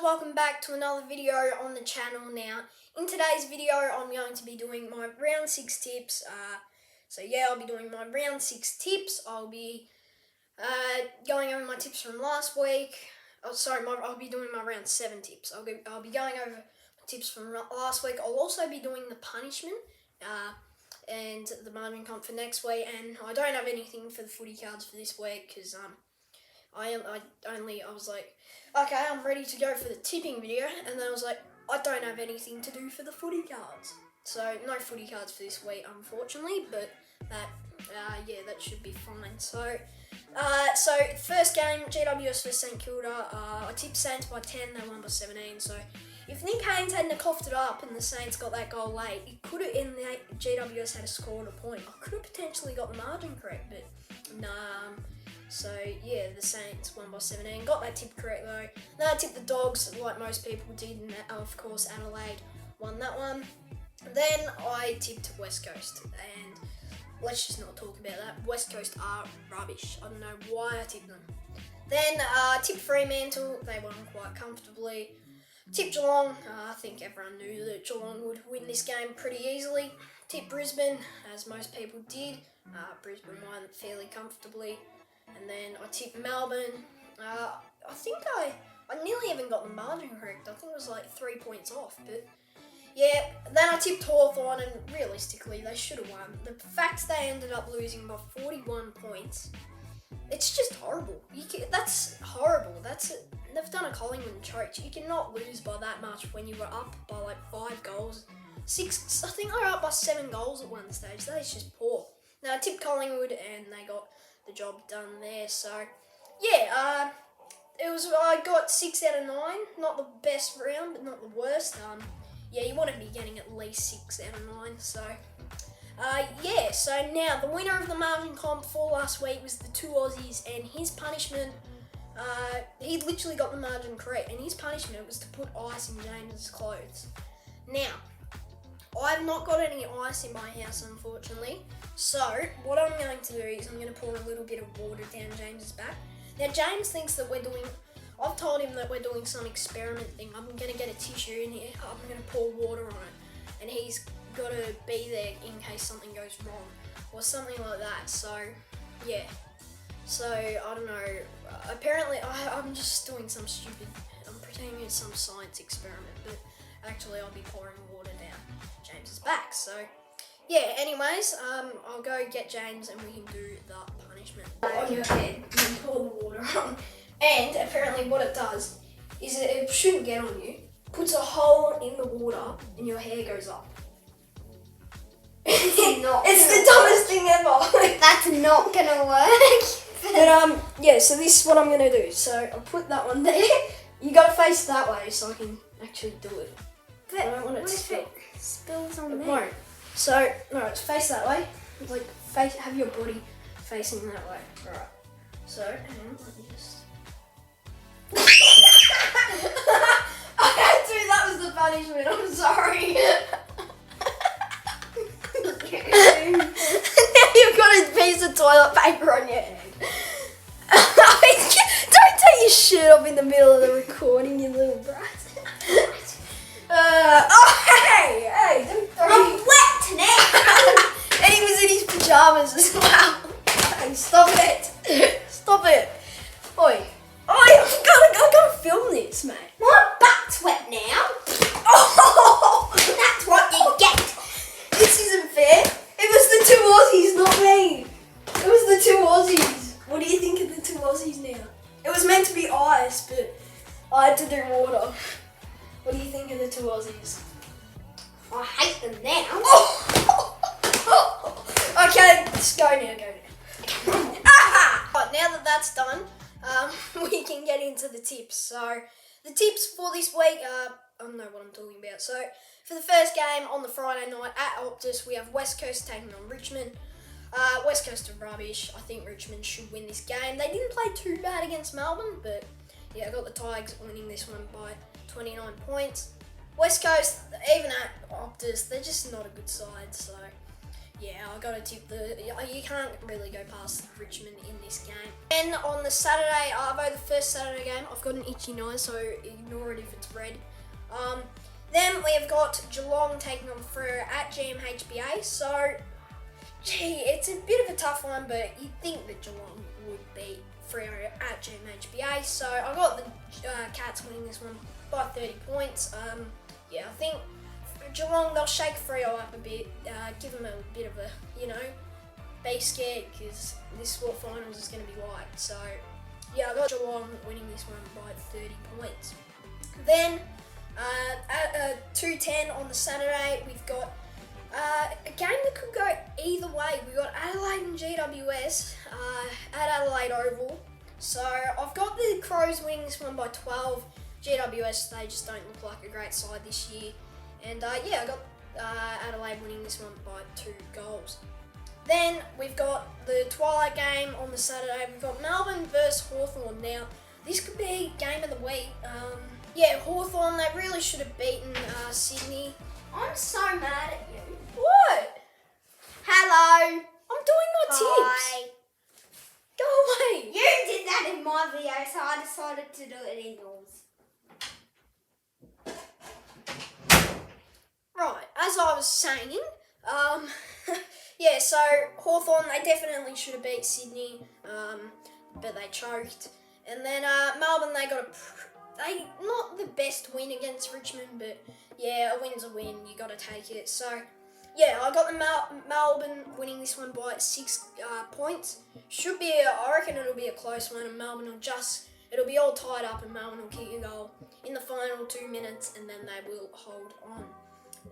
welcome back to another video on the channel now. In today's video, I'm going to be doing my round 6 tips. I'll be doing my round 6 tips. I'll be going over my tips from last week. I'll be doing my round 7 tips. I'll be going over my tips from last week. I'll also be doing the punishment and the margin comp for next week. And I don't have anything for the footy cards for this week because I was like, okay, I'm ready to go for the tipping video, and then I was like, I don't have anything to do for the footy cards. So no footy cards for this week, unfortunately, but that should be fine. So first game, GWS vs St Kilda. I tipped Saints by 10, they won by 17. So if Nick Haynes hadn't coughed it up and the Saints got that goal late, it could have, in the GWS had scored a point. I could have potentially got the margin correct, but nah. So yeah, the Saints won by 17. Got that tip correct though. Then I tipped the Dogs like most people did, and of course Adelaide won that one. Then I tipped West Coast, and let's just not talk about that. West Coast are rubbish. I don't know why I tipped them. Then I tipped Fremantle. They won quite comfortably. Tipped Geelong. I think everyone knew that Geelong would win this game pretty easily. Tipped Brisbane, as most people did. Brisbane won fairly comfortably. And then I tipped Melbourne. I think I nearly even got the margin correct. I think it was like 3 points off. But yeah, then I tipped Hawthorn, and realistically they should have won. The fact they ended up losing by 41 points, it's just horrible. That's horrible. They've done a Collingwood choke. You cannot lose by that much when you were up by like 5 goals. 6, I think they were up by 7 goals at one stage. That is just poor. Now I tipped Collingwood and they got the job done there. So yeah, I got 6 out of 9. Not the best round, but not the worst. You want to be getting at least 6 out of 9. So so now the winner of the margin comp for last week was the 2 Aussies, and his punishment, he literally got the margin correct, and his punishment was to put ice in James's clothes. Now, I've not got any ice in my house, unfortunately. So what I'm going to do is I'm going to pour a little bit of water down James's back. Now James thinks that I've told him that we're doing some experiment thing. I'm going to get a tissue in here. I'm going to pour water on it, and he's got to be there in case something goes wrong or something like that. So yeah. So I don't know. Apparently I'm just doing I'm pretending it's some science experiment, but actually I'll be pouring water down James's back. So yeah, anyways, I'll go get James and we can do the punishment. On your head, you can pour the water on. And apparently what it does is it shouldn't get on you. Puts a hole in the water and your hair goes up. It's the dumbest thing ever. That's not gonna work. But so this is what I'm gonna do. So I'll put that one there. You gotta face that way so I can actually do it. But I don't want it to spill. It spills on It me. won't. So, no, it's face that way. Like, have your body facing that way. Alright. So, hang on, let me just... I had to, that was the punishment, I'm sorry. Now you've got a piece of toilet paper on your head. Don't take your shirt off in the middle of the recording, you little brat. Hey, I'm wet now. and he was in his pajamas as well. Hey, stop it. Oi, I gotta film this, mate. My butt's wet now. Oh, That's what you get. this isn't fair. It was the 2 Aussies, not me. It was the 2 Aussies. What do you think of the 2 Aussies now? It was meant to be ice, but I had to do water. What do you think of the 2 Aussies? I hate them now. Okay, let's go now. Right, now that that's done, we can get into the tips. So, the tips for this week, I don't know what I'm talking about. So, for the first game on the Friday night at Optus, we have West Coast taking on Richmond. West Coast are rubbish. I think Richmond should win this game. They didn't play too bad against Melbourne, but yeah, I got the Tigers winning this one by 29 points. West Coast, even at Optus, they're just not a good side. So yeah, I gotta tip you can't really go past Richmond in this game. And on the Saturday, the first Saturday game, I've got an itchy nose, so ignore it if it's red. Then we've got Geelong taking on Freo at GMHBA. So, gee, it's a bit of a tough one, but you'd think that Geelong would beat Freo at GMHBA. So I got the Cats winning this one by 30 points. Yeah, I think Geelong, they'll shake Freo up a bit, give them a bit of a, be scared, because this is what finals is going to be like. So, yeah, I got Geelong winning this one by 30 points. Then, at 2:10 on the Saturday, we've got a game that could go either way. We've got Adelaide and GWS at Adelaide Oval. So, I've got the Crows winning this one by 12. GWS, they just don't look like a great side this year. And yeah, I got Adelaide winning this one by 2 goals. Then we've got the twilight game on the Saturday. We've got Melbourne versus Hawthorn. Now, this could be game of the week. Yeah, Hawthorn, they really should have beaten Sydney. I'm so mad at you. What? Hello. I'm doing my Hi. tips. Go away. You did that in my video, so I decided to do it in yours. Right, as I was saying, yeah, so Hawthorn, they definitely should have beat Sydney, but they choked. And then Melbourne, they got not the best win against Richmond, but yeah, a win's a win, you got to take it. So yeah, I got the Melbourne winning this one by 6 points. I reckon it'll be a close one, and Melbourne it'll be all tied up, and Melbourne will kick a goal in the final 2 minutes, and then they will hold on.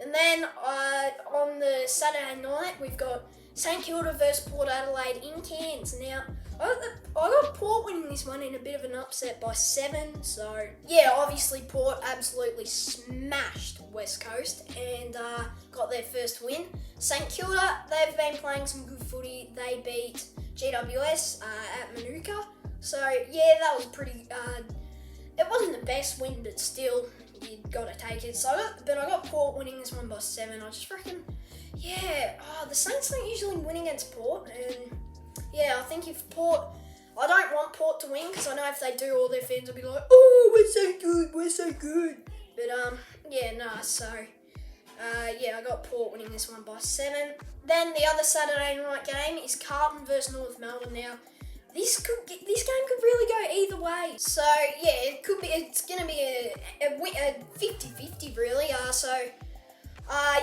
And then on the Saturday night, we've got St Kilda versus Port Adelaide in Cairns. Now, I got Port winning this one in a bit of an upset by 7. So, yeah, obviously Port absolutely smashed West Coast and got their first win. St Kilda, they've been playing some good footy. They beat GWS at Manuka. So, yeah, that was pretty... it wasn't the best win, but still... you got to take it. So, I got Port winning this one by 7. I just reckon, yeah, the Saints don't usually win against Port, and yeah, I think if Port, I don't want Port to win, because I know if they do, all their fans will be like, oh, we're so good. But yeah, so yeah, I got Port winning this one by 7. Then the other Saturday night game is Carlton versus North Melbourne. Now, this game could really go either way. So yeah, it's gonna be a 50-50 really.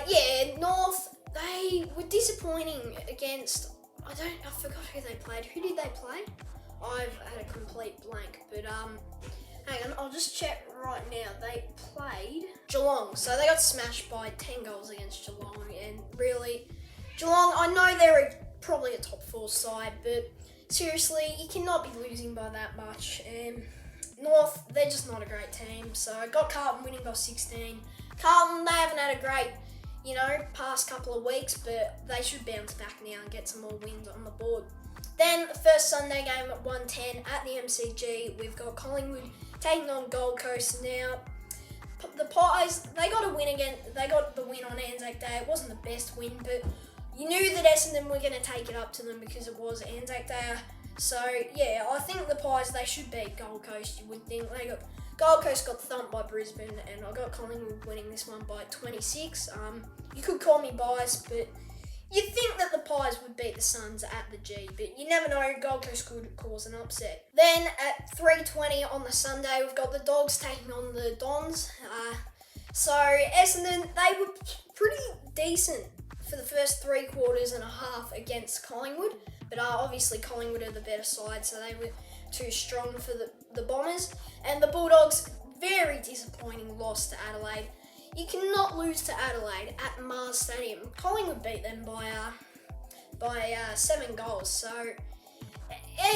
Yeah, North, they were disappointing against, I forgot who they played. Who did they play? I've had a complete blank, but hang on, I'll just check right now. They played Geelong, so they got smashed by 10 goals against Geelong, and really, Geelong, I know they're probably a top 4 side, but seriously, you cannot be losing by that much. North, they're just not a great team. So I got Carlton winning by 16. Carlton, they haven't had a great, past couple of weeks, but they should bounce back now and get some more wins on the board. Then the first Sunday game at 1:10 at the MCG, we've got Collingwood taking on Gold Coast. Now, the Pies, they got the win on Anzac Day. It wasn't the best win, but you knew that Essendon were going to take it up to them because it was Anzac Day. So, yeah, I think the Pies, they should beat Gold Coast. You would think Gold Coast got thumped by Brisbane, and I got Collingwood winning this one by 26. You could call me biased, but you'd think that the Pies would beat the Suns at the G, but you never know, Gold Coast could cause an upset. Then at 3:20 on the Sunday, we've got the Dogs taking on the Dons. So, Essendon, they were pretty decent for the first 3 quarters and a half against Collingwood, but obviously Collingwood are the better side, so they were too strong for the Bombers. And the Bulldogs, very disappointing loss to Adelaide. You cannot lose to Adelaide at Mars Stadium. Collingwood beat them by 7 goals, so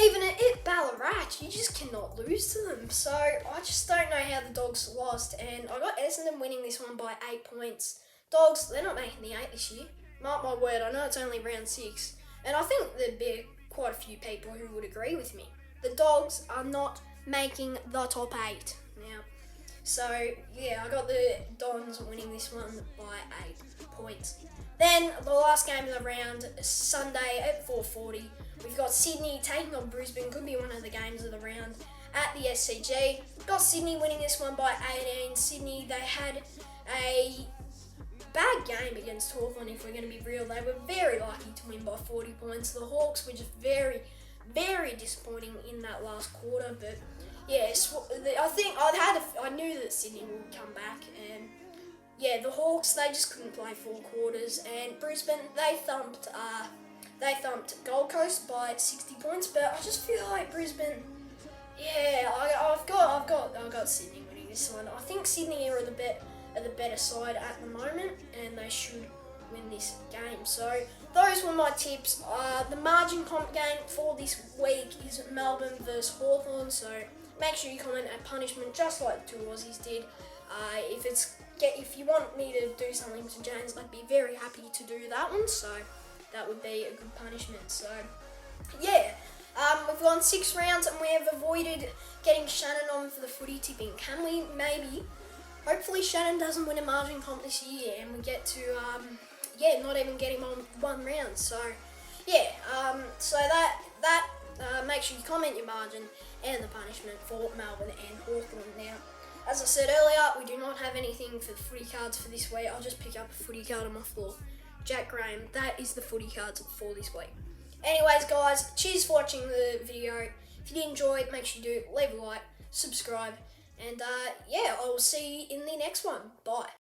even at Ballarat, you just cannot lose to them. So I just don't know how the Dogs lost, and I got Essendon winning this one by 8 points. Dogs, they're not making the 8 this year. Mark my word, I know it's only round 6. And I think there'd be quite a few people who would agree with me. The Dogs are not making the top 8 now. So yeah, I got the Dons winning this one by 8 points. Then the last game of the round, Sunday at 4:40, we've got Sydney taking on Brisbane. Could be one of the games of the round at the SCG. Got Sydney winning this one by 18. Sydney, they had a bad game against Hawthorn, if we're going to be real. They were very lucky to win by 40 points. The Hawks were just very, very disappointing in that last quarter. But yeah, I think I knew that Sydney would come back, and yeah, the Hawks, they just couldn't play 4 quarters, and Brisbane, they thumped Gold Coast by 60 points. But I just feel like Brisbane, yeah, I've got Sydney winning this one. I think Sydney are the better side at the moment, and they should win this game. So those were my tips. The margin comp game for this week is Melbourne versus Hawthorn. So make sure you comment a punishment just like the two Aussies did. If you want me to do something to James, I'd be very happy to do that one. So that would be a good punishment. So yeah. We've gone 6 rounds and we have avoided getting Shannon on for the footy tipping. Can we maybe? Hopefully Shannon doesn't win a margin comp this year and we get to, not even get him on 1 round. So yeah, make sure you comment your margin and the punishment for Melbourne and Hawthorn. Now, as I said earlier, we do not have anything for the footy cards for this week. I'll just pick up a footy card on my floor. Jack Graham, that is the footy cards for this week. Anyways, guys, cheers for watching the video. If you did enjoy it, make sure you do leave a like, subscribe, and I will see you in the next one. Bye.